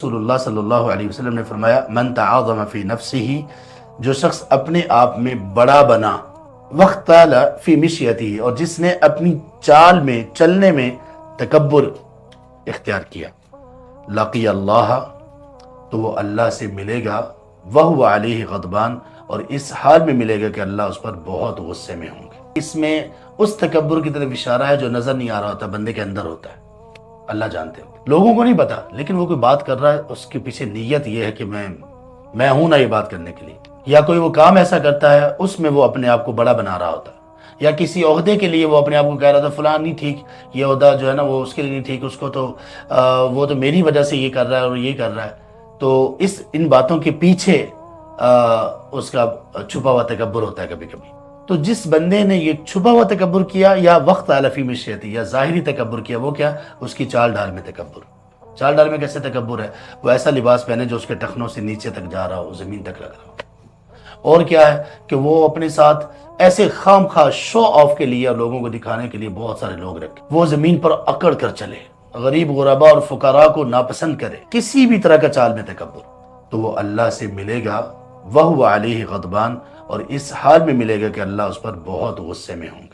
رسول اللہ صلی اللہ علیہ وسلم نے فرمایا من تعاظم فی نفسہ، جو شخص اپنے آپ میں بڑا بنا، واختال فی مشیتہ، اور جس نے اپنی چال میں چلنے میں تکبر اختیار کیا، لقی اللہ، تو وہ اللہ سے ملے گا، وہو علیہ غضبان، اور اس حال میں ملے گا کہ اللہ اس پر بہت غصے میں ہوں گے۔ اس میں اس تکبر کی طرف اشارہ ہے جو نظر نہیں آ رہا ہوتا، بندے کے اندر ہوتا ہے، اللہ جانتے ہیں، لوگوں کو نہیں پتا، لیکن وہ کوئی بات کر رہا ہے، اس کے پیچھے نیت یہ ہے کہ میں ہوں نا یہ بات کرنے کے لیے، یا کوئی وہ کام ایسا کرتا ہے اس میں وہ اپنے آپ کو بڑا بنا رہا ہوتا ہے، یا کسی عہدے کے لیے وہ اپنے آپ کو کہہ رہا تھا فلاں نہیں ٹھیک، یہ عہدہ جو ہے نا وہ اس کے لیے نہیں ٹھیک، اس کو تو وہ تو میری وجہ سے یہ کر رہا ہے اور یہ کر رہا ہے، تو ان باتوں کے پیچھے اس کا چھپا ہوا تکبر ہوتا ہے کبھی کبھی۔ تو جس بندے نے یہ چھپا ہوا تکبر کیا یا وقت فی مشیتی، یا ظاہری تکبر کیا، وہ کیا؟ اس کی چال ڈال میں تکبر۔ چال ڈال میں کیسے تکبر ہے؟ وہ ایسا لباس پہنے جو اس کے ٹخنوں سے نیچے تک جا رہا ہو، زمین تک لگ رہا ہو، اور کیا ہے کہ وہ اپنے ساتھ ایسے خام خواہ شو آف کے لیے اور لوگوں کو دکھانے کے لیے بہت سارے لوگ رکھے، وہ زمین پر اکڑ کر چلے، غریب غربا اور فقراء کو ناپسند کرے، کسی بھی طرح کا چال میں تکبر، تو وہ اللہ سے ملے گا، وہو علیہ غضبان، اور اس حال میں ملے گا کہ اللہ اس پر بہت غصے میں ہوں گے۔